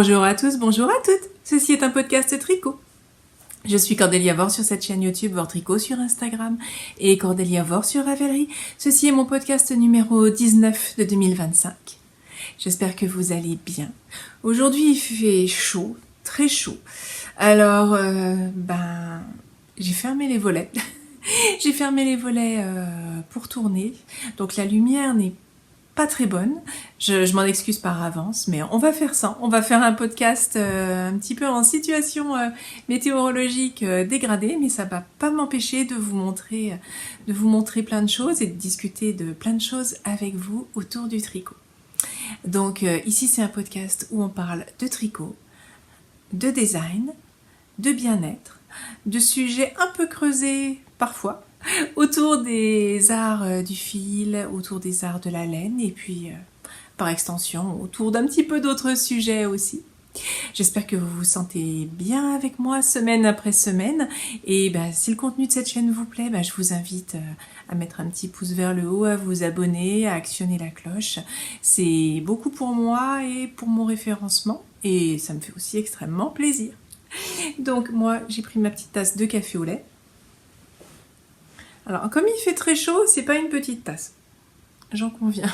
Bonjour à tous, bonjour à toutes. Ceci est un podcast tricot. Je suis Cordélia Vore sur cette chaîne YouTube, Vore Tricot sur Instagram et Cordélia Vore sur Ravelry. Ceci est mon podcast numéro 19 de 2025. J'espère que vous allez bien. Aujourd'hui il fait chaud, très chaud. Alors, j'ai fermé les volets. J'ai fermé les volets pour tourner. Donc la lumière n'est pas très bonne. Je m'en excuse par avance, mais on va faire ça. On va faire un podcast un petit peu en situation météorologique dégradée, mais ça va pas m'empêcher de vous montrer plein de choses et de discuter de plein de choses avec vous autour du tricot. Donc ici c'est un podcast où on parle de tricot, de design, de bien-être, de sujets un peu creusés parfois, autour des arts du fil, autour des arts de la laine et puis par extension autour d'un petit peu d'autres sujets aussi. J'espère que vous vous sentez bien avec moi semaine après semaine et si le contenu de cette chaîne vous plaît, je vous invite à mettre un petit pouce vers le haut, à vous abonner, à actionner la cloche. C'est beaucoup pour moi et pour mon référencement et ça me fait aussi extrêmement plaisir. Donc moi j'ai pris ma petite tasse de café au lait. Alors, comme il fait très chaud, c'est pas une petite tasse. J'en conviens.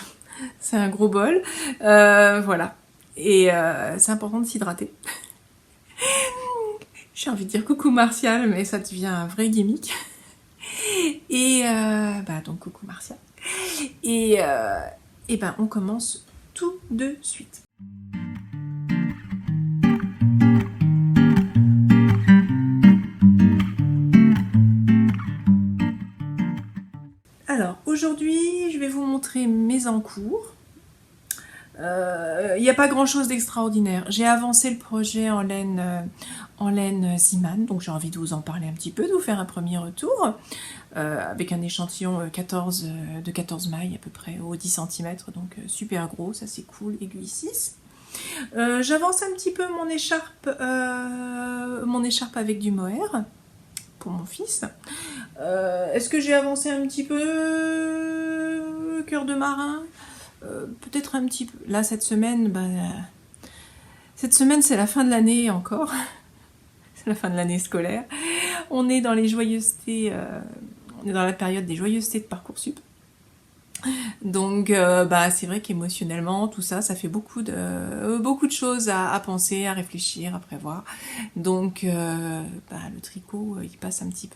C'est un gros bol. Voilà. Et c'est important de s'hydrater. J'ai envie de dire coucou Martial, mais ça devient un vrai gimmick. Et donc coucou Martial. Et on commence tout de suite. Alors, aujourd'hui, je vais vous montrer mes encours. Il n'y a pas grand-chose d'extraordinaire. J'ai avancé le projet en laine Ziman, donc j'ai envie de vous en parler un petit peu, de vous faire un premier retour, avec un échantillon de 14 mailles à peu près, au 10 cm, donc super gros, ça c'est cool, aiguille 6. J'avance un petit peu mon écharpe avec du mohair pour mon fils. Est-ce que j'ai avancé un petit peu cœur de marin? Peut-être un petit peu. Là, cette semaine, c'est la fin de l'année encore. C'est la fin de l'année scolaire. On est dans les joyeusetés, on est dans la période des joyeusetés de Parcoursup. Donc, c'est vrai qu'émotionnellement, tout ça, ça fait beaucoup de choses à penser, à réfléchir, à prévoir. Donc, le tricot, il passe un petit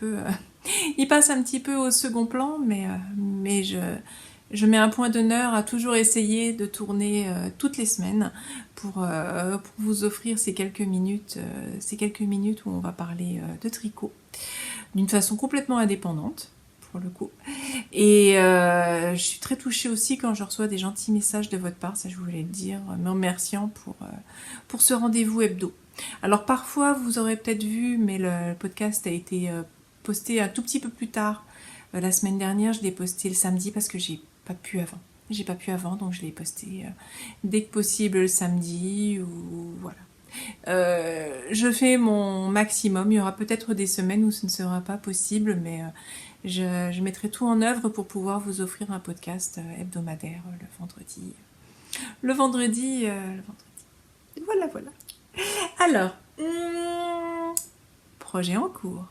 peu au second plan, mais je mets un point d'honneur à toujours essayer de tourner toutes les semaines pour vous offrir ces quelques minutes où on va parler de tricot d'une façon complètement indépendante. Pour le coup. Et je suis très touchée aussi quand je reçois des gentils messages de votre part, ça je voulais le dire, me remerciant pour ce rendez-vous hebdo. Alors parfois vous aurez peut-être vu, mais le podcast a été posté un tout petit peu plus tard. La semaine dernière, je l'ai posté le samedi parce que j'ai pas pu avant, donc je l'ai posté dès que possible le samedi, ou voilà. Je fais mon maximum, il y aura peut-être des semaines où ce ne sera pas possible, mais je mettrai tout en œuvre pour pouvoir vous offrir un podcast hebdomadaire le vendredi. Voilà. Alors, projet en cours.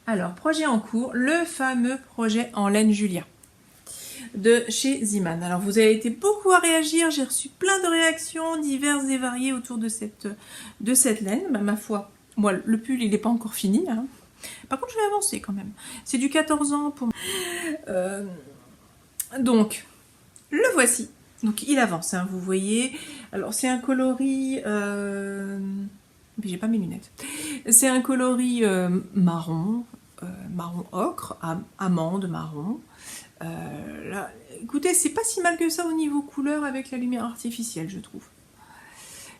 Alors, projet en cours, le fameux projet en laine Julia de chez Ziman. Alors, vous avez été beaucoup à réagir, j'ai reçu plein de réactions diverses et variées autour de cette laine. Ma foi, moi, le pull, il n'est pas encore fini. Hein. Par contre, je vais avancer quand même. C'est du 14 ans pour moi. Donc, le voici. Donc, il avance, hein, vous voyez. Alors, c'est un coloris... Mais j'ai pas mes lunettes. C'est un coloris marron ocre, amande marron. Là, écoutez, c'est pas si mal que ça au niveau couleur avec la lumière artificielle, je trouve.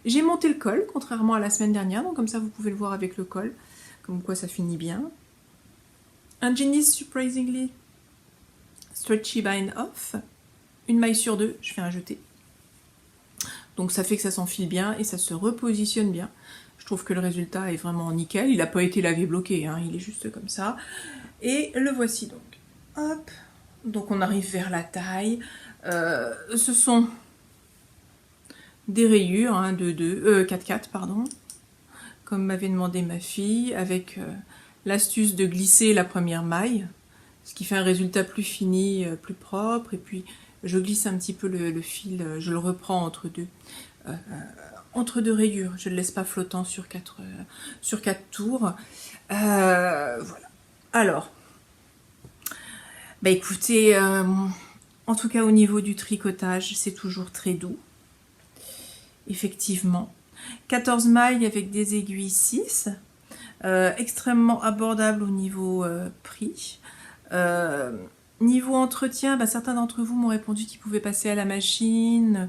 J'ai monté le col, contrairement à la semaine dernière, donc comme ça vous pouvez le voir avec le col, comme quoi ça finit bien. Un jeans surprisingly stretchy bind off, une maille sur deux, je fais un jeté. Donc ça fait que ça s'enfile bien et ça se repositionne bien. Je trouve que le résultat est vraiment nickel, il n'a pas été lavé bloqué, hein, il est juste comme ça. Et le voici donc. Hop. Donc on arrive vers la taille. Ce sont des rayures, 4x4, pardon, comme m'avait demandé ma fille, avec l'astuce de glisser la première maille, ce qui fait un résultat plus fini, plus propre, et puis je glisse un petit peu le fil, je le reprends entre deux rayures, je ne le laisse pas flottant sur quatre tours. Voilà. Alors, bah écoutez, en tout cas au niveau du tricotage, c'est toujours très doux. Effectivement. 14 mailles avec des aiguilles 6. Extrêmement abordable au niveau prix. Niveau entretien, bah, certains d'entre vous m'ont répondu qu'ils pouvaient passer à la machine.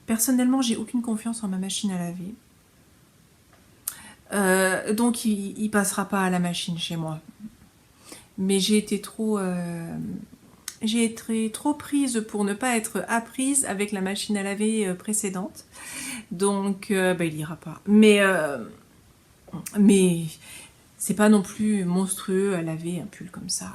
Personnellement, j'ai aucune confiance en ma machine à laver. Donc il passera pas à la machine chez moi. Mais j'ai été trop prise pour ne pas être apprise avec la machine à laver précédente. Donc bah, il ira pas. Mais c'est pas non plus monstrueux à laver un pull comme ça.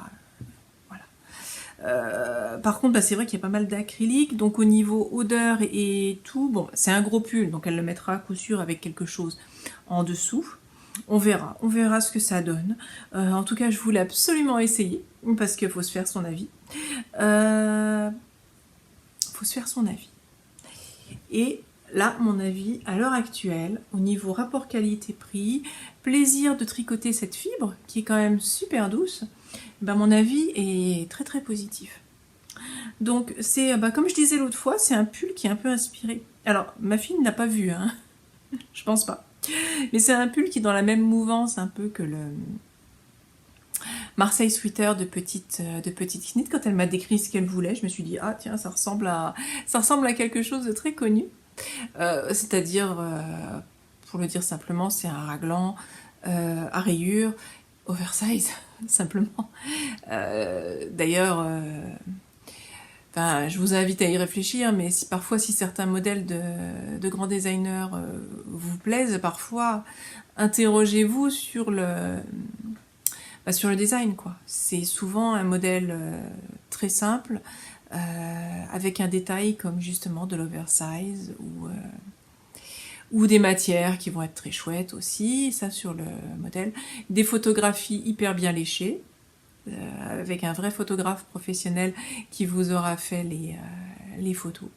Par contre, bah, c'est vrai qu'il y a pas mal d'acrylique, donc au niveau odeur et tout, bon, c'est un gros pull, donc elle le mettra à coup sûr avec quelque chose en dessous. On verra ce que ça donne. En tout cas, je voulais absolument essayer, parce qu'il faut se faire son avis. Et là, mon avis, à l'heure actuelle, au niveau rapport qualité-prix, plaisir de tricoter cette fibre, qui est quand même super douce, ben, mon avis est très très positif. Donc, c'est, comme je disais l'autre fois, c'est un pull qui est un peu inspiré. Alors, ma fille ne l'a pas vu, hein. Je pense pas. Mais c'est un pull qui est dans la même mouvance un peu que le Marseille Sweater de petite Knit. Quand elle m'a décrit ce qu'elle voulait, je me suis dit, ah tiens, ça ressemble à quelque chose de très connu. C'est-à-dire, pour le dire simplement, c'est un raglan à rayures, oversize, simplement. D'ailleurs, je vous invite à y réfléchir, mais parfois, si certains modèles de grands designers vous plaisent, parfois, interrogez-vous sur le design, quoi. C'est souvent un modèle très simple, avec un détail comme justement de l'oversize ou des matières qui vont être très chouettes aussi, ça sur le modèle. Des photographies hyper bien léchées, avec un vrai photographe professionnel qui vous aura fait les photos.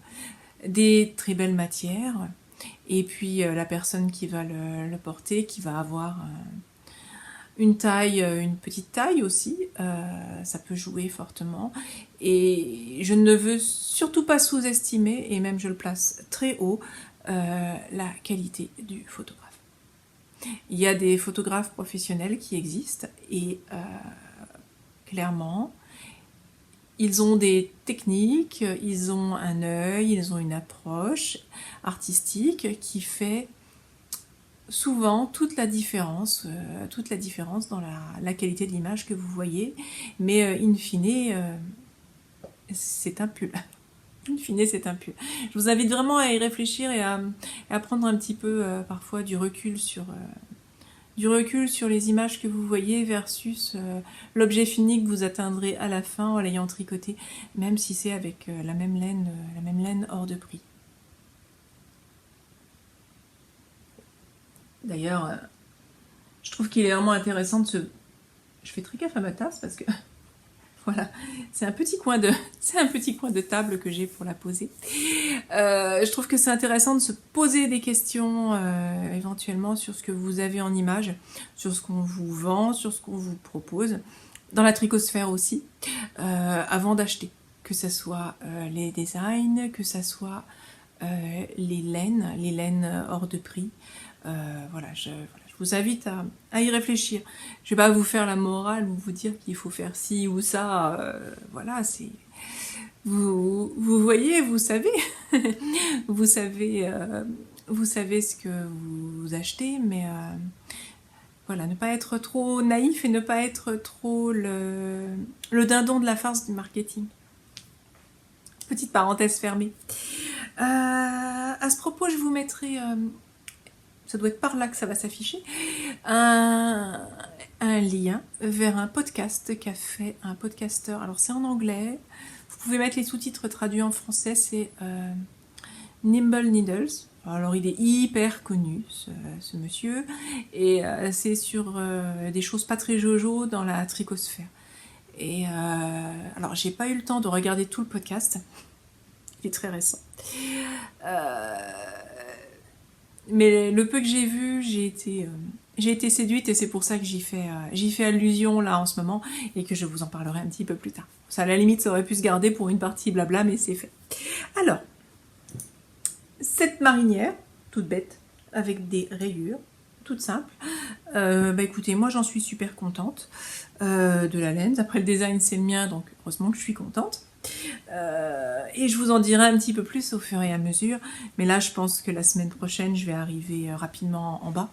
Des très belles matières, et puis la personne qui va le porter, qui va avoir une petite taille aussi, ça peut jouer fortement. Et je ne veux surtout pas sous-estimer, et même je le place très haut, la qualité du photographe. Il y a des photographes professionnels qui existent, et clairement, ils ont des techniques, ils ont un œil, ils ont une approche artistique qui fait souvent toute la différence dans la qualité de l'image que vous voyez. Mais in fine, c'est un pull. In fine, c'est un pull. Je vous invite vraiment à y réfléchir et à prendre un petit peu parfois du recul sur les images que vous voyez versus l'objet fini que vous atteindrez à la fin en l'ayant tricoté, même si c'est avec la même laine hors de prix. D'ailleurs, je trouve qu'il est vraiment intéressant de se... Je fais très gaffe à ma tasse parce que voilà, c'est un petit coin de table que j'ai pour la poser. Je trouve que c'est intéressant de se poser des questions éventuellement sur ce que vous avez en image, sur ce qu'on vous vend, sur ce qu'on vous propose, dans la tricosphère aussi, avant d'acheter. Que ce soit les designs, que ce soit les laines hors de prix. Je vous invite à y réfléchir. Je ne vais pas vous faire la morale ou vous dire qu'il faut faire ci ou ça. C'est... Vous voyez, vous savez. vous savez ce que vous achetez, mais ne pas être trop naïf et ne pas être trop le dindon de la farce du marketing. Petite parenthèse fermée. À ce propos, je vous mettrai... ça doit être par là que ça va s'afficher, un lien vers un podcast qu'a fait un podcasteur. Alors c'est en anglais, Vous pouvez mettre les sous-titres traduits en français, c'est Nimble Needles. Alors il est hyper connu ce monsieur, et c'est sur des choses pas très jojo dans la tricosphère. Et alors j'ai pas eu le temps de regarder tout le podcast, il est très récent. Mais le peu que j'ai vu, j'ai été séduite, et c'est pour ça que j'y fais allusion là en ce moment, et que je vous en parlerai un petit peu plus tard. Ça, à la limite, ça aurait pu se garder pour une partie blabla, mais c'est fait. Alors, cette marinière, toute bête, avec des rayures, toute simple, écoutez, moi j'en suis super contente de la laine. Après, le design c'est le mien, donc heureusement que je suis contente. Et je vous en dirai un petit peu plus au fur et à mesure, mais là je pense que la semaine prochaine je vais arriver rapidement en bas.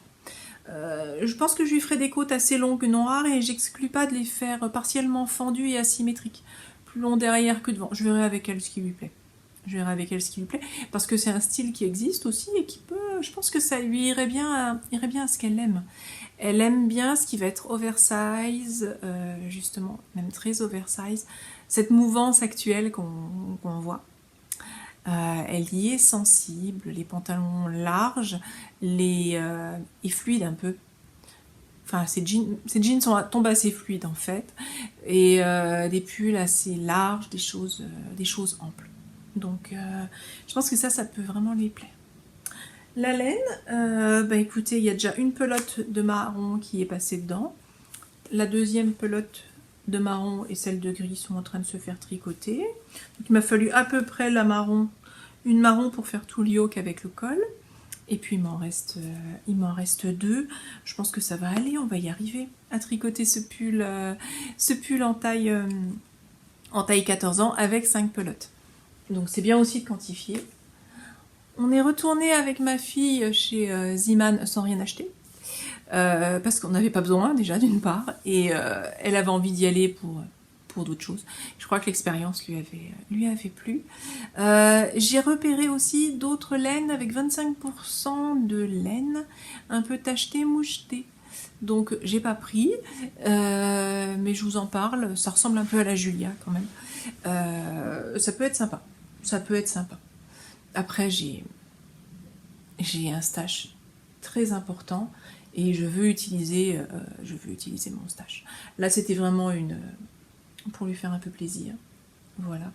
Je pense que je lui ferai des côtes assez longues noires, et j'exclus pas de les faire partiellement fendues et asymétriques, plus long derrière que devant. Je verrai avec elle ce qui lui plaît. Parce que c'est un style qui existe aussi, et qui peut, je pense que ça lui irait bien à ce qu'elle aime. Elle aime bien ce qui va être oversize, justement, même très oversize, cette mouvance actuelle qu'on voit. Elle y est sensible, les pantalons larges, et fluides un peu. Enfin, ces jeans tombent assez fluides en fait, et des pulls assez larges, des choses amples. Donc, je pense que ça peut vraiment lui plaire. La laine, écoutez, il y a déjà une pelote de marron qui est passée dedans. La deuxième pelote de marron et celle de gris sont en train de se faire tricoter. Donc, il m'a fallu à peu près une marron pour faire tout le yoke avec le col. Et puis il m'en reste deux. Je pense que ça va aller, on va y arriver à tricoter ce pull en taille 14 ans avec 5 pelotes. Donc c'est bien aussi de quantifier. On est retourné avec ma fille chez Ziman sans rien acheter. Parce qu'on n'avait pas besoin déjà d'une part, et elle avait envie d'y aller pour d'autres choses. Je crois que l'expérience lui avait plu. J'ai repéré aussi d'autres laines avec 25% de laine un peu tachetée, mouchetée. Donc j'ai pas pris, mais je vous en parle. Ça ressemble un peu à la Julia quand même. Ça peut être sympa. Après j'ai un stash très important, et je veux utiliser mon stash. Là c'était vraiment pour lui faire un peu plaisir. Voilà.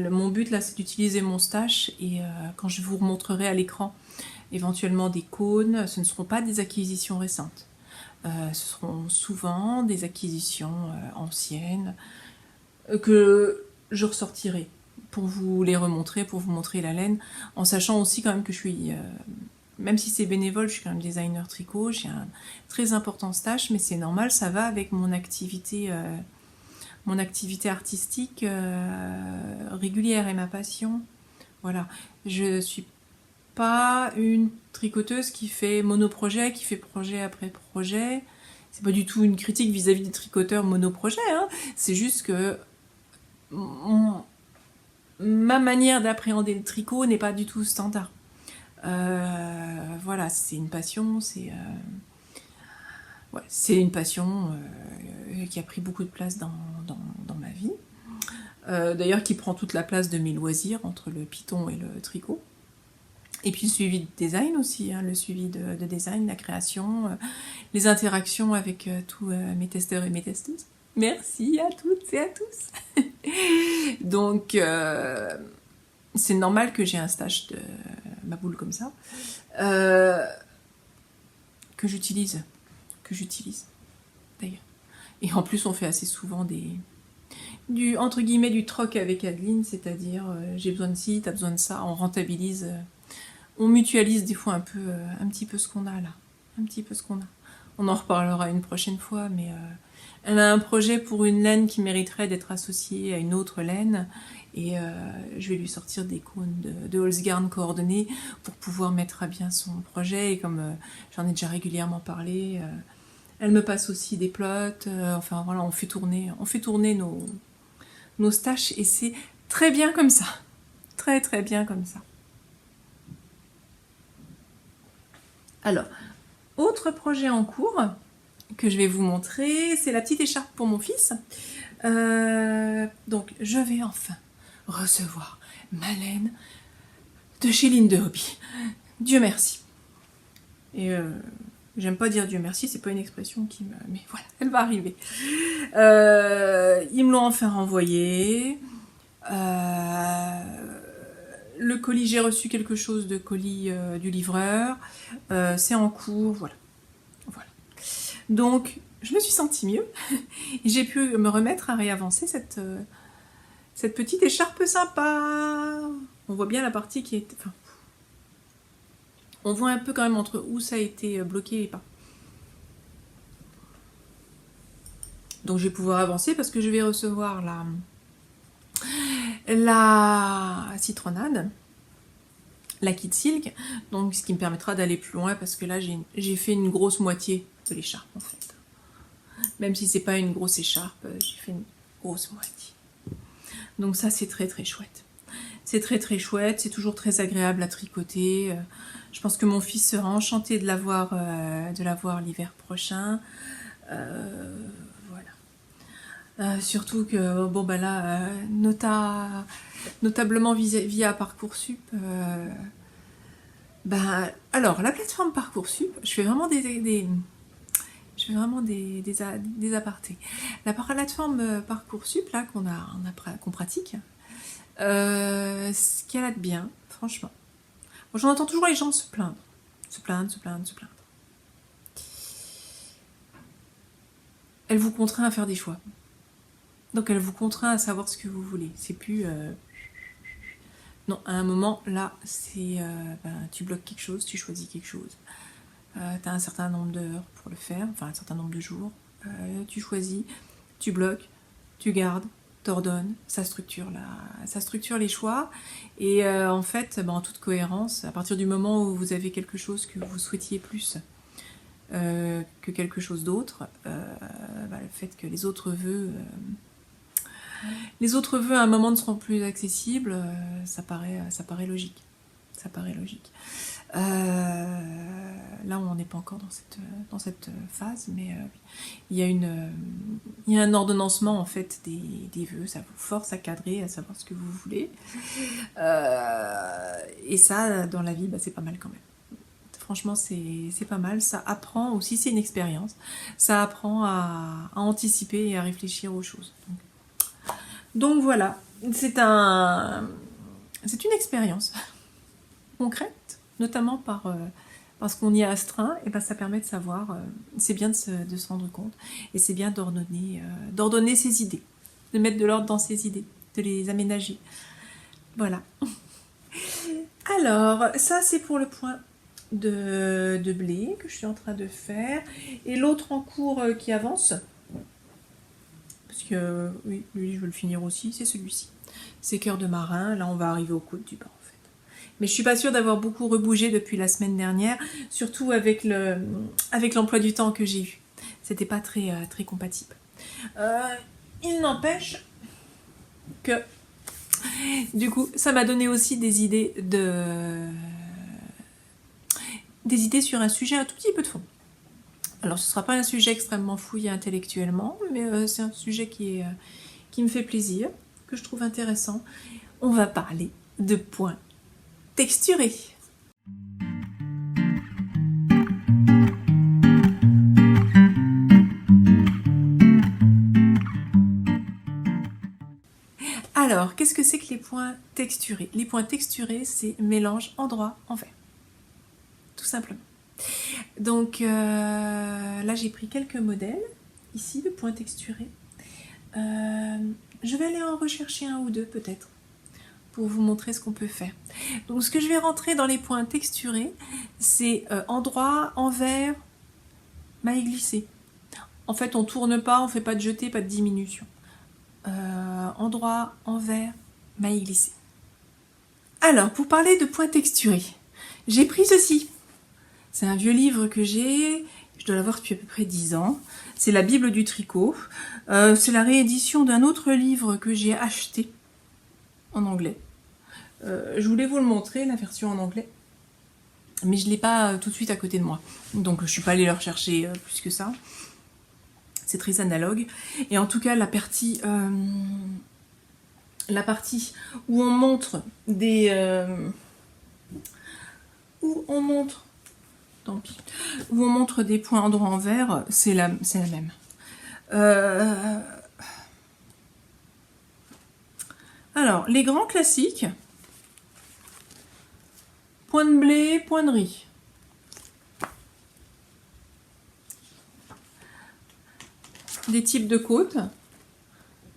Mon but là c'est d'utiliser mon stash, et quand je vous remontrerai à l'écran éventuellement des cônes, ce ne seront pas des acquisitions récentes. Ce seront souvent des acquisitions anciennes que je ressortirai pour vous les remontrer, pour vous montrer la laine, en sachant aussi quand même que je suis, même si c'est bénévole, je suis quand même designer tricot, j'ai un très important stage, mais c'est normal, ça va avec mon activité artistique régulière et ma passion. Voilà, je suis pas une tricoteuse qui fait monoprojet, qui fait projet après projet. C'est pas du tout une critique vis-à-vis des tricoteurs monoprojet, hein. C'est juste que ma manière d'appréhender le tricot n'est pas du tout standard. Voilà, c'est une passion, c'est une passion qui a pris beaucoup de place dans ma vie. D'ailleurs, qui prend toute la place de mes loisirs entre le Python et le tricot. Et puis le suivi de design aussi, hein, le suivi de design, la création, les interactions avec tous mes testeurs et mes testeuses. Merci à toutes et à tous. Donc, c'est normal que j'ai un stage de ma boule comme ça, que j'utilise d'ailleurs. Et en plus, on fait assez souvent entre guillemets du troc avec Adeline, c'est-à-dire j'ai besoin de ci, t'as besoin de ça, on rentabilise, on mutualise des fois un petit peu ce qu'on a là, On en reparlera une prochaine fois, mais elle a un projet pour une laine qui mériterait d'être associée à une autre laine, et je vais lui sortir des cônes de Holzgarn coordonnés pour pouvoir mettre à bien son projet, et comme j'en ai déjà régulièrement parlé, elle me passe aussi des plots, enfin voilà, on fait tourner nos staches, et c'est très bien comme ça, très très bien comme ça. Alors, autre projet en cours que je vais vous montrer, c'est la petite écharpe pour mon fils. Donc je vais enfin recevoir ma laine de chez Linde Hobby. Dieu merci. Et j'aime pas dire Dieu merci, c'est pas une expression qui me... Mais voilà, elle va arriver. Ils me l'ont enfin renvoyé. Le colis, j'ai reçu quelque chose de colis du livreur. C'est en cours, voilà. Donc, je me suis sentie mieux. Et j'ai pu me remettre à réavancer cette petite écharpe sympa. On voit bien la partie qui est... Enfin, on voit un peu quand même entre où ça a été bloqué et pas. Donc je vais pouvoir avancer parce que je vais recevoir la citronnade, la kit silk, donc ce qui me permettra d'aller plus loin parce que là j'ai fait une grosse moitié de l'écharpe en fait. Même si c'est pas une grosse écharpe, j'ai fait une grosse moitié. Donc ça c'est très très chouette. C'est très très chouette, c'est toujours très agréable à tricoter. Je pense que mon fils sera enchanté de l'avoir l'hiver prochain. Voilà. Surtout que, bon bah là, notablement via Parcoursup, alors la plateforme Parcoursup, je fais vraiment des apartés. La plateforme Parcoursup, là, qu'on pratique, ce qu'elle a de bien, franchement. Bon, j'en entends toujours les gens se plaindre. Elle vous contraint à faire des choix. Donc elle vous contraint à savoir ce que vous voulez. C'est plus... Non, à un moment, là, c'est... tu bloques quelque chose, tu choisis quelque chose. Tu as un certain nombre d'heures pour le faire, enfin un certain nombre de jours. Tu choisis, tu bloques, tu gardes, t'ordonnes, ça structure les choix. Et en fait, en toute cohérence, à partir du moment où vous avez quelque chose que vous souhaitiez plus que quelque chose d'autre, le fait que les autres vœux à un moment ne seront plus accessibles, ça paraît logique. Là, on n'est pas encore dans cette phase, mais il y a un ordonnancement en fait des vœux. Ça vous force à cadrer, à savoir ce que vous voulez. Et ça, dans la vie, c'est pas mal quand même. Franchement, c'est pas mal. Ça apprend aussi, c'est une expérience. Ça apprend à anticiper et à réfléchir aux choses. Donc voilà, c'est une expérience concrète, notamment parce qu'on y est astreint, et ça permet de savoir, c'est bien de se rendre compte, et c'est bien d'ordonner ses idées, de mettre de l'ordre dans ses idées, de les aménager. Voilà. Alors, ça c'est pour le point de blé que je suis en train de faire, et l'autre en cours qui avance, parce que oui, lui je veux le finir aussi, c'est celui-ci. C'est Cœur de marin, là on va arriver au coude du bas en fait. Mais je suis pas sûre d'avoir beaucoup rebougé depuis la semaine dernière, surtout avec l'emploi du temps que j'ai eu. C'était pas très compatible. Il n'empêche que du coup ça m'a donné aussi des idées sur un sujet un tout petit peu de fond. Alors ce sera pas un sujet extrêmement fouillé intellectuellement, mais c'est un sujet qui me fait plaisir, que je trouve intéressant. On va parler de points texturés. Alors, qu'est-ce que c'est que les points texturés? Les points texturés, c'est mélange endroit envers. Tout simplement. Donc là, j'ai pris quelques modèles, ici, de points texturés. Je vais aller en rechercher un ou deux, peut-être, pour vous montrer ce qu'on peut faire. Donc, ce que je vais rentrer dans les points texturés, c'est endroit, envers, maille glissée. En fait, on tourne pas, on fait pas de jeté, pas de diminution. Endroit, envers, maille glissée. Alors, pour parler de points texturés, j'ai pris ceci. C'est un vieux livre que j'ai, je dois l'avoir depuis à peu près 10 ans. C'est la Bible du tricot. C'est la réédition d'un autre livre que j'ai acheté en anglais. Je voulais vous le montrer, la version en anglais. Mais je ne l'ai pas tout de suite à côté de moi. Donc je ne suis pas allée le rechercher plus que ça. C'est très analogue. Et en tout cas, la partie la partie où on montre des... où on montre... Tant pis. Où on montre des points endroits en vert, c'est la même. Alors, les grands classiques. Point de blé, point de riz. Des types de côtes.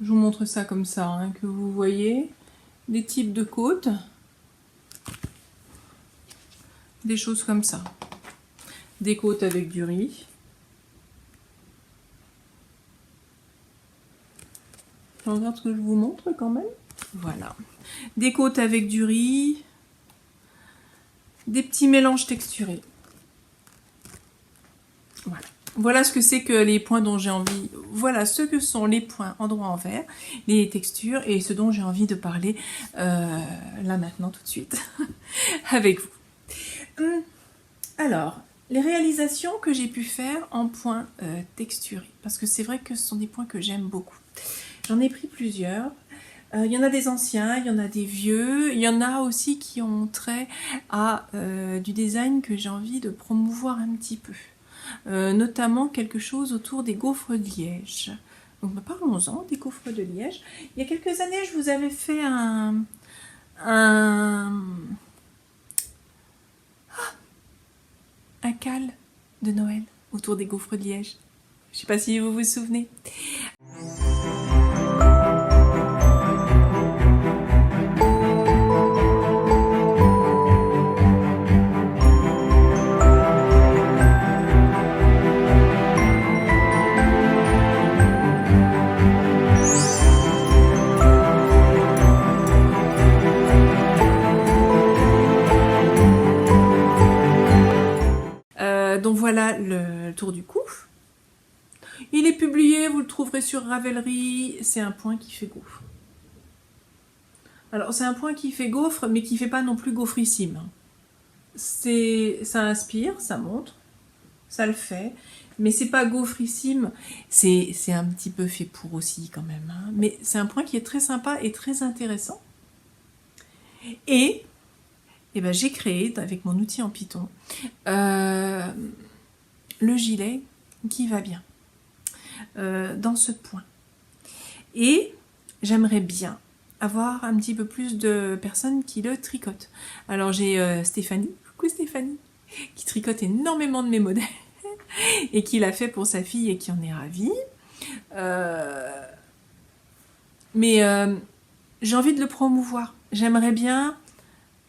Je vous montre ça comme ça, hein, que vous voyez. Des types de côtes. Des choses comme ça. Des côtes avec du riz. Je regarde ce que je vous montre quand même. Voilà. Des côtes avec du riz. Des petits mélanges texturés. Voilà. Voilà ce que c'est que les points dont j'ai envie. Voilà ce que sont les points endroits en vert, les textures et ce dont j'ai envie de parler là maintenant tout de suite avec vous. Alors, les réalisations que j'ai pu faire en points texturés, parce que c'est vrai que ce sont des points que j'aime beaucoup. J'en ai pris plusieurs. Il y en a des anciens, il y en a des vieux, il y en a aussi qui ont trait à du design que j'ai envie de promouvoir un petit peu. Notamment quelque chose autour des gaufres de Liège. Donc parlons-en des gaufres de Liège. Il y a quelques années, je vous avais fait un cal de Noël autour des gaufres de Liège. Je ne sais pas si vous vous souvenez. Donc voilà le tour du cou. Il est publié, vous le trouverez sur Ravelry. C'est un point qui fait gaufre. Alors c'est un point qui fait gaufre, mais qui fait pas non plus gaufrissime. Ça inspire, ça montre, ça le fait, mais c'est pas gaufrissime. C'est un petit peu fait pour aussi quand même. Hein. Mais c'est un point qui est très sympa et très intéressant. Et ben, j'ai créé avec mon outil en Python le gilet qui va bien dans ce point. Et j'aimerais bien avoir un petit peu plus de personnes qui le tricotent. Alors j'ai Stéphanie, coucou Stéphanie, qui tricote énormément de mes modèles et qui l'a fait pour sa fille et qui en est ravie. Mais j'ai envie de le promouvoir. J'aimerais bien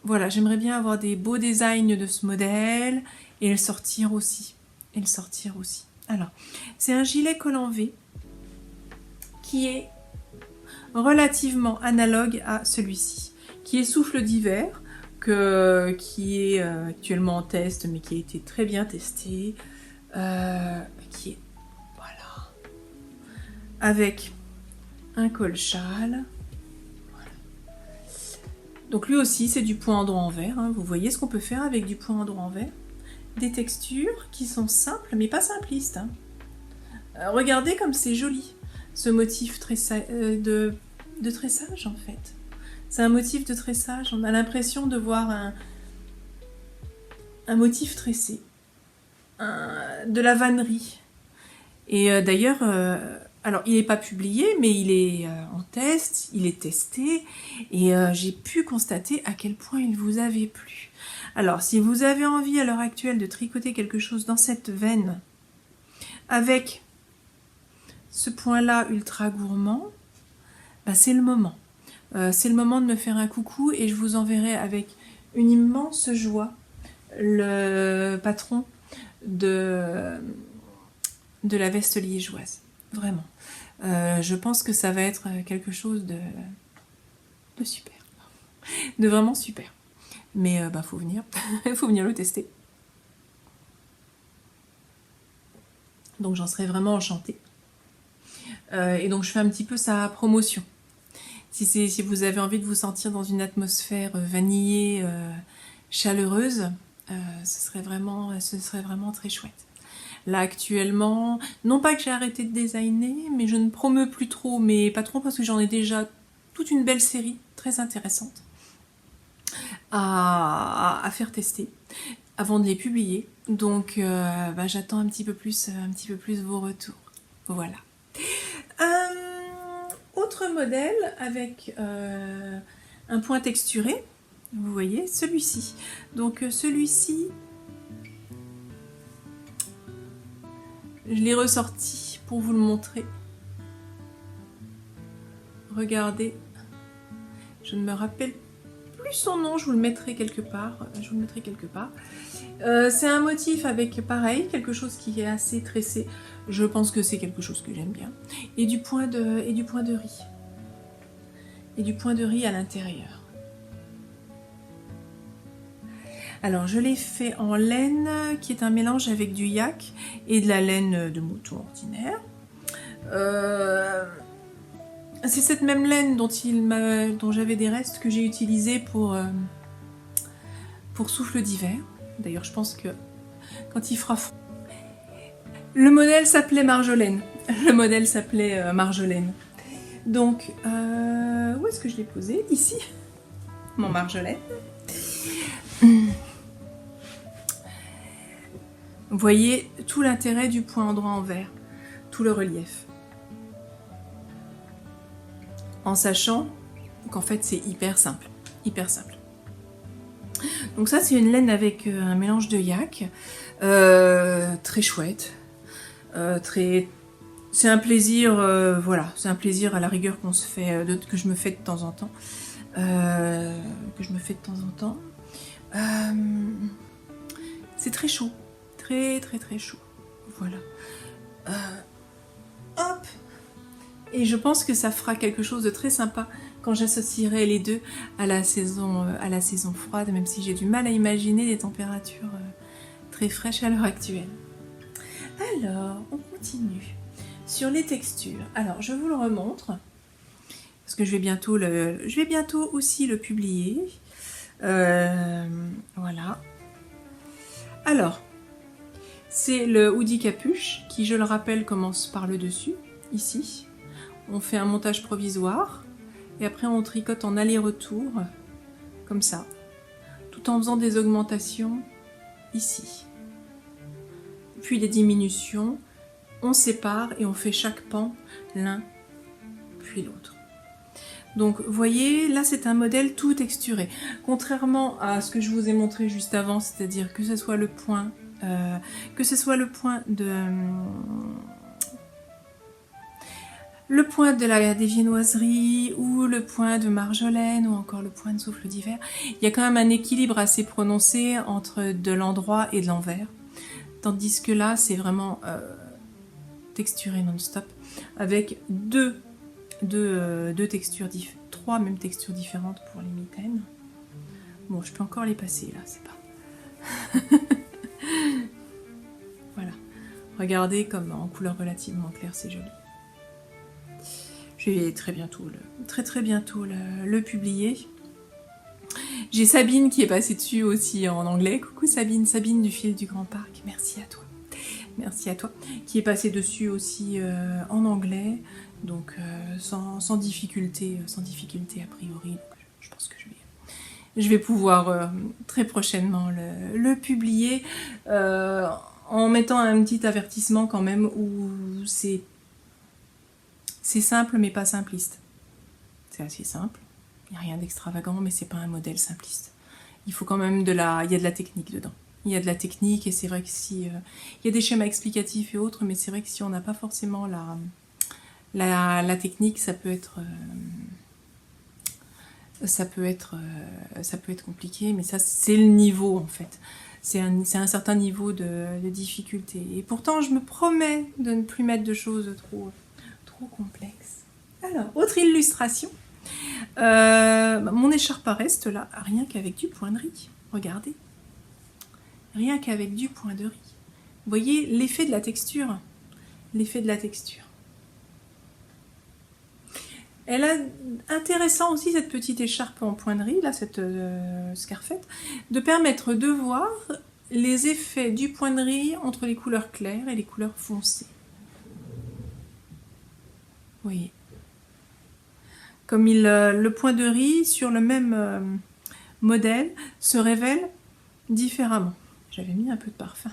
avoir des beaux designs de ce modèle et le sortir aussi. Alors, c'est un gilet collant V qui est relativement analogue à celui-ci, qui est souffle d'hiver, qui est actuellement en test, mais qui a été très bien testé, qui est, voilà, avec un col châle. Donc lui aussi, c'est du point endroit en vert. Hein. Vous voyez ce qu'on peut faire avec du point endroit en vert. Des textures qui sont simples, mais pas simplistes. Hein. Regardez comme c'est joli, ce motif de tressage, en fait. C'est un motif de tressage. On a l'impression de voir un motif tressé. De la vannerie. Et d'ailleurs... alors, il n'est pas publié, mais il est en test, il est testé, et j'ai pu constater à quel point il vous avait plu. Alors, si vous avez envie à l'heure actuelle de tricoter quelque chose dans cette veine, avec ce point-là ultra gourmand, bah, c'est le moment. C'est le moment de me faire un coucou, et je vous enverrai avec une immense joie le patron de la veste liégeoise. Vraiment. Je pense que ça va être quelque chose de super. De vraiment super. Mais bah, faut venir. Faut venir le tester. Donc j'en serais vraiment enchantée. Et donc je fais un petit peu sa promotion. Si vous avez envie de vous sentir dans une atmosphère vanillée, chaleureuse, ce serait vraiment très chouette. Là actuellement, non pas que j'ai arrêté de designer, mais je ne promeus plus trop mes patrons parce que j'en ai déjà toute une belle série très intéressante à faire tester avant de les publier. Donc j'attends un petit peu plus vos retours. Voilà. Autre modèle avec un point texturé, vous voyez, celui-ci. Donc celui-ci, je l'ai ressorti pour vous le montrer. Regardez, je ne me rappelle plus son nom, je vous le mettrai quelque part. C'est un motif avec, pareil, quelque chose qui est assez tressé. Je pense que c'est quelque chose que j'aime bien. Et du point de riz. Et du point de riz à l'intérieur. Alors, je l'ai fait en laine, qui est un mélange avec du yak et de la laine de mouton ordinaire. C'est cette même laine dont j'avais des restes que j'ai utilisé pour souffle d'hiver. D'ailleurs, je pense que quand il fera froid... Le modèle s'appelait Marjolaine. Marjolaine. Donc, où est-ce que je l'ai posé? Ici. Mon Marjolaine. Vous voyez tout l'intérêt du point endroit en vert. Tout le relief. En sachant qu'en fait, c'est hyper simple. Hyper simple. Donc ça, c'est une laine avec un mélange de yak. Très chouette. C'est un plaisir, voilà, c'est un plaisir à la rigueur qu'on se fait, que je me fais de temps en temps. C'est très chaud, très chaud. Voilà. Hop. Et je pense que ça fera quelque chose de très sympa quand j'associerai les deux à la saison froide, même si j'ai du mal à imaginer des températures très fraîches à l'heure actuelle. Alors, on continue sur les textures. Alors, je vous le remontre parce que je vais bientôt aussi le publier. Voilà. Alors, c'est le hoodie capuche qui, je le rappelle, commence par le dessus, ici. On fait un montage provisoire et après on tricote en aller-retour, comme ça, tout en faisant des augmentations ici. Puis des diminutions, on sépare et on fait chaque pan l'un puis l'autre. Donc vous voyez, là c'est un modèle tout texturé. Contrairement à ce que je vous ai montré juste avant, c'est-à-dire que ce soit le point des viennoiseries ou le point de Marjolaine ou encore le point de souffle d'hiver, il y a quand même un équilibre assez prononcé entre de l'endroit et de l'envers. Tandis que là, c'est vraiment texturé non-stop avec trois mêmes textures différentes pour les mitaines. Bon, je peux encore les passer là, c'est pas... Voilà. Regardez comme en couleur relativement claire, c'est joli. Je vais très bientôt le publier. J'ai Sabine qui est passée dessus aussi en anglais. Coucou Sabine du fil du Grand Parc. Merci à toi. Qui est passée dessus aussi en anglais. Donc sans difficulté a priori. Donc, je pense que je vais pouvoir très prochainement le publier. En mettant un petit avertissement quand même où c'est simple mais pas simpliste. C'est assez simple, il n'y a rien d'extravagant mais c'est pas un modèle simpliste. Il faut quand même il y a de la technique dedans. Il y a de la technique et c'est vrai que si... il y a des schémas explicatifs et autres, mais c'est vrai que si on n'a pas forcément la technique, ça peut être compliqué, mais ça c'est le niveau en fait. C'est un certain niveau de difficulté. Et pourtant je me promets de ne plus mettre de choses trop complexes. Alors, autre illustration. Mon écharpe reste là, rien qu'avec du point de riz. Regardez. Rien qu'avec du point de riz. Vous voyez l'effet de la texture. Elle a intéressant aussi cette petite écharpe en point de riz, là, cette scarfette, de permettre de voir les effets du point de riz entre les couleurs claires et les couleurs foncées. Vous voyez. comme le point de riz sur le même modèle se révèle différemment. J'avais mis un peu de parfum.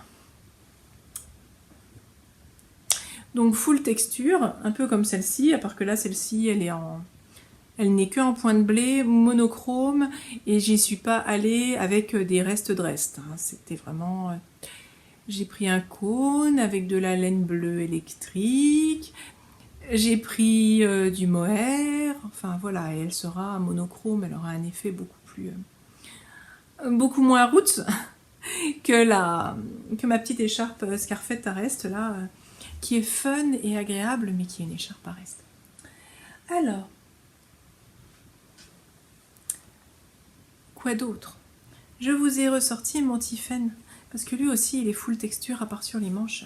Donc full texture, un peu comme celle-ci, à part que là celle-ci elle n'est que en point de blé, monochrome, et j'y suis pas allée avec des restes de restes. Hein. C'était vraiment... J'ai pris un cône avec de la laine bleue électrique, j'ai pris du mohair, enfin voilà, et elle sera monochrome, elle aura un effet beaucoup moins roots que ma petite écharpe Scarfette à reste là, qui est fun et agréable, mais qui est une écharpe à reste. Alors, quoi d'autre? Je vous ai ressorti mon Tiffen, parce que lui aussi il est full texture à part sur les manches.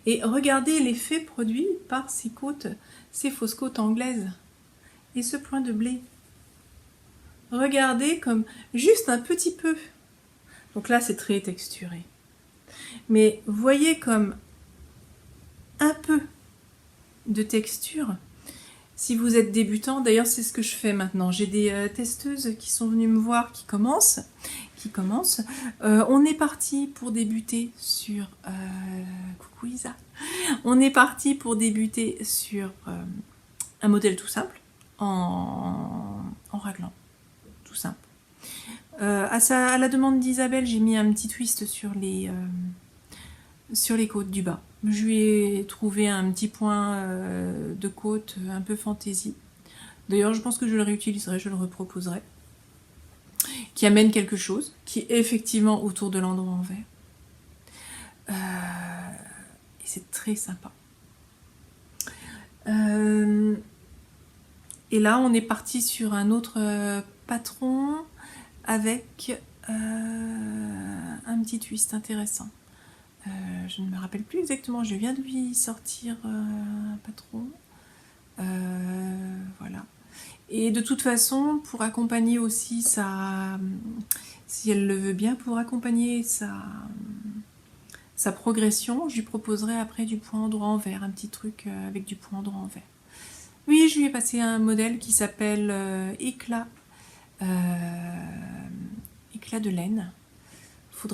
Et regardez l'effet produit par ces côtes, ces fausses côtes anglaises et ce point de blé. Regardez comme juste un petit peu. Donc là c'est très texturé. Mais voyez comme un peu de texture. Si vous êtes débutant, d'ailleurs c'est ce que je fais maintenant. J'ai des testeuses qui sont venues me voir, qui commencent. On est parti pour débuter sur... coucou Isa. On est parti pour débuter sur un modèle tout simple, en raglan, tout simple. À la demande d'Isabelle, j'ai mis un petit twist sur les côtes du bas. Je lui ai trouvé un petit point de côte un peu fantaisie. D'ailleurs, je pense que je le réutiliserai, je le reproposerai. Qui amène quelque chose, qui est effectivement autour de l'endroit en vert. Et c'est très sympa. Et là, on est parti sur un autre patron avec un petit twist intéressant. Je ne me rappelle plus exactement, je viens de lui sortir un patron. Voilà. Et de toute façon, pour accompagner aussi si elle le veut bien, pour accompagner sa progression, je lui proposerai après du point endroit en vert, un petit truc avec du point endroit en vert. Oui, je lui ai passé un modèle qui s'appelle éclat de laine.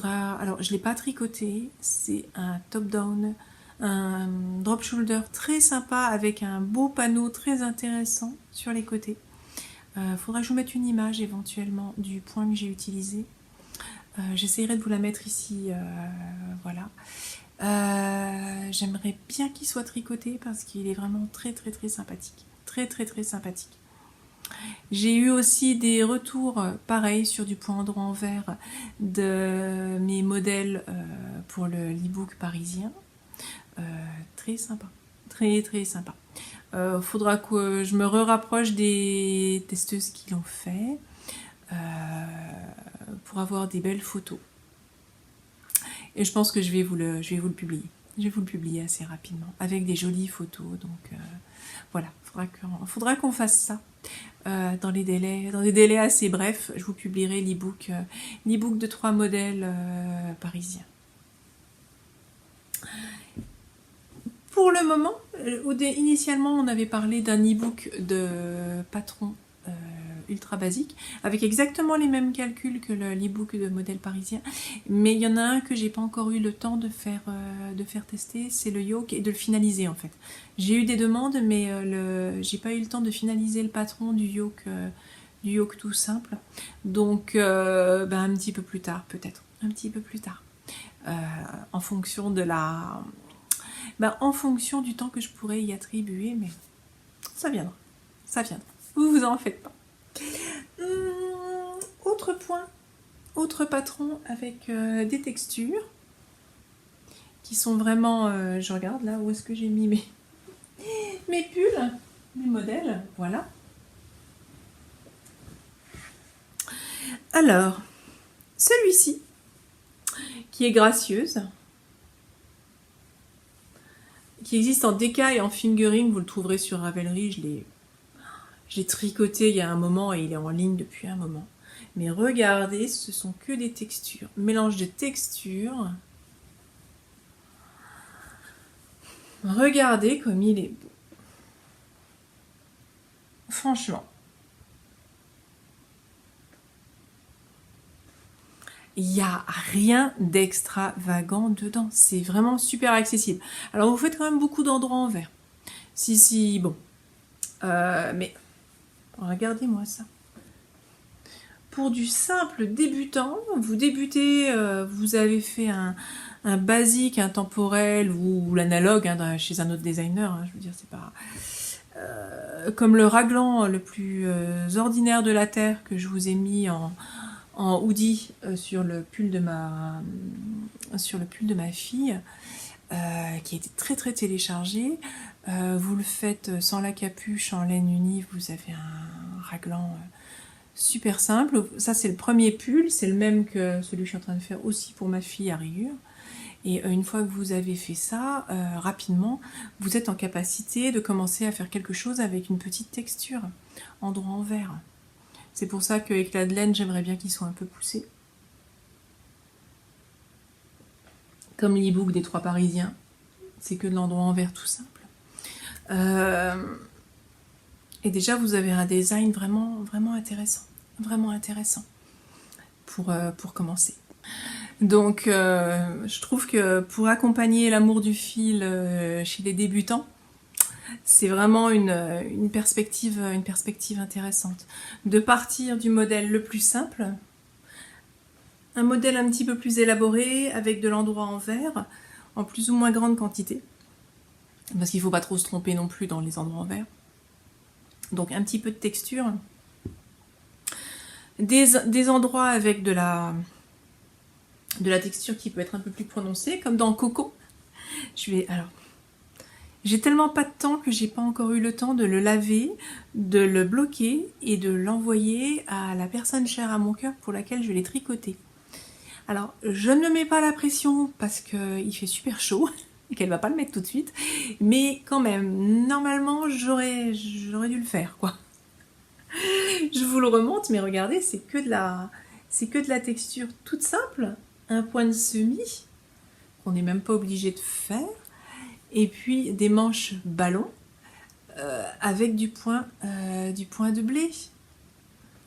Alors, je ne l'ai pas tricoté, c'est un top-down, un drop shoulder très sympa avec un beau panneau très intéressant sur les côtés. Faudra que je vous mette une image éventuellement du point que j'ai utilisé. J'essaierai de vous la mettre ici, voilà. J'aimerais bien qu'il soit tricoté parce qu'il est vraiment très très très sympathique. Très très très sympathique. J'ai eu aussi des retours pareils sur du point endroit en vert de mes modèles pour l'e-book parisien. Très sympa. Très très sympa. Faudra que je me rapproche des testeuses qui l'ont fait pour avoir des belles photos. Et je pense que je vais vous le publier. Je vais vous le publier assez rapidement avec des jolies photos. Donc voilà, faudra qu'on fasse ça dans des délais assez brefs. Je vous publierai l'e-book de 3 modèles parisiens. Pour le moment, initialement on avait parlé d'un e-book de patron ultra basique, avec exactement les mêmes calculs que l'e-book de modèle parisien, mais il y en a un que j'ai pas encore eu le temps de faire tester, c'est le yoke, et de le finaliser en fait. J'ai eu des demandes, mais j'ai pas eu le temps de finaliser le patron du yoke tout simple, donc un petit peu plus tard peut-être, un petit peu plus tard, en fonction de en fonction du temps que je pourrais y attribuer, mais ça viendra, vous vous en faites pas. Autre patron avec des textures qui sont vraiment, je regarde là où est-ce que j'ai mis mes pulls, mes modèles, voilà. Alors, celui-ci qui est gracieuse, qui existe en déca et en fingering, vous le trouverez sur Ravelry, je l'ai tricoté il y a un moment et il est en ligne depuis un moment. Mais regardez, ce sont que des textures. Mélange de textures. Regardez comme il est beau. franchement, il n'y a rien d'extravagant dedans. C'est vraiment super accessible. Alors, vous faites quand même beaucoup d'endroits en vert. Si, bon. Mais, regardez-moi ça. Pour du simple débutant, vous débutez, vous avez fait un basique, un temporel ou l'analogue chez un autre designer. Je veux dire, c'est pas... comme le raglan le plus ordinaire de la Terre que je vous ai mis en hoodie sur le pull de ma fille, qui a été très très téléchargé. Vous le faites sans la capuche, en laine unie, vous avez un raglan super simple. Ça c'est le premier pull, c'est le même que celui que je suis en train de faire aussi pour ma fille à rayures. Et une fois que vous avez fait ça, rapidement, vous êtes en capacité de commencer à faire quelque chose avec une petite texture, endroit en vert. C'est pour ça que éclat de laine, j'aimerais bien qu'il soit un peu poussé. Comme l'e-book des 3 Parisiens. C'est que de l'endroit en vert tout simple. Et déjà, vous avez un design vraiment, vraiment intéressant. Vraiment intéressant pour commencer. Donc, je trouve que pour accompagner l'amour du fil chez les débutants, c'est vraiment une perspective intéressante. De partir du modèle le plus simple, un modèle un petit peu plus élaboré, avec de l'endroit en verre, en plus ou moins grande quantité, parce qu'il ne faut pas trop se tromper non plus dans les endroits en verre. Donc un petit peu de texture. Des endroits avec de la texture qui peut être un peu plus prononcée, comme dans Coco. J'ai tellement pas de temps que j'ai pas encore eu le temps de le laver, de le bloquer et de l'envoyer à la personne chère à mon cœur pour laquelle je l'ai tricoté. Alors, je ne me mets pas la pression parce qu'il fait super chaud et qu'elle va pas le mettre tout de suite, mais quand même, normalement, j'aurais dû le faire, quoi. Je vous le remonte, mais regardez, c'est que de la texture toute simple, un point de semis qu'on n'est même pas obligé de faire. Et puis des manches ballon avec du point de blé.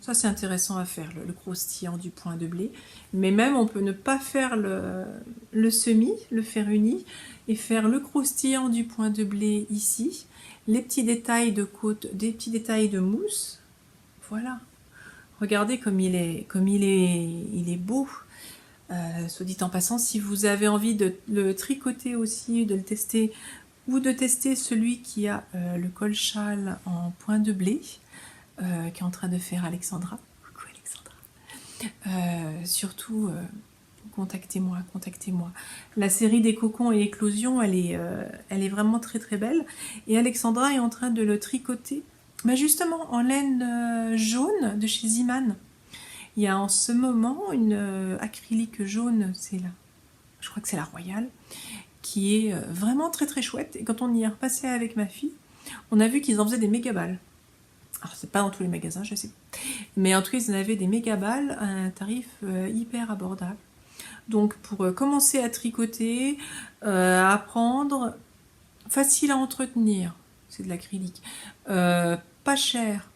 Ça c'est intéressant à faire, le croustillant du point de blé. Mais même on peut ne pas faire le semis, le faire uni, et faire le croustillant du point de blé ici. Les petits détails de côte, des petits détails de mousse. Voilà. Regardez comme il est beau. Soit dit en passant, si vous avez envie de le tricoter aussi, de le tester, ou de tester celui qui a le col châle en point de blé, qui est en train de faire Alexandra. Coucou Alexandra. Surtout, contactez-moi. La série des cocons et éclosions, elle est vraiment très très belle. Et Alexandra est en train de le tricoter, justement en laine jaune de chez Ziman. Il y a en ce moment une acrylique jaune, je crois que c'est la Royale, qui est vraiment très très chouette. Et quand on y est repassé avec ma fille, on a vu qu'ils en faisaient des méga balles. Alors c'est pas dans tous les magasins, je sais. Mais en tout cas, ils en avaient des méga balles à un tarif hyper abordable. Donc pour commencer à tricoter, à apprendre, facile à entretenir, c'est de l'acrylique, pas cher,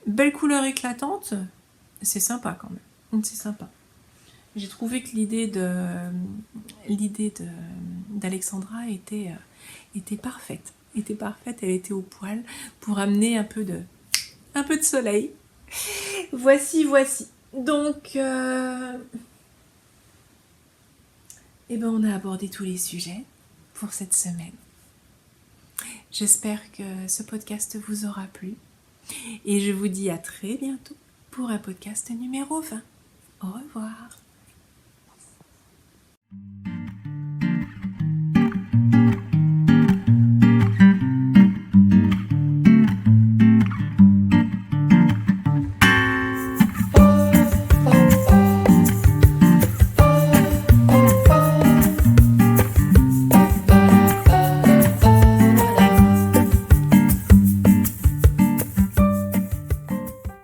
belle couleur éclatante. C'est sympa quand même, c'est sympa. J'ai trouvé que l'idée d'Alexandra était parfaite. Elle était au poil pour amener un peu de soleil. Voici. Donc, on a abordé tous les sujets pour cette semaine. J'espère que ce podcast vous aura plu. Et je vous dis à très bientôt pour un podcast numéro 20. Au revoir.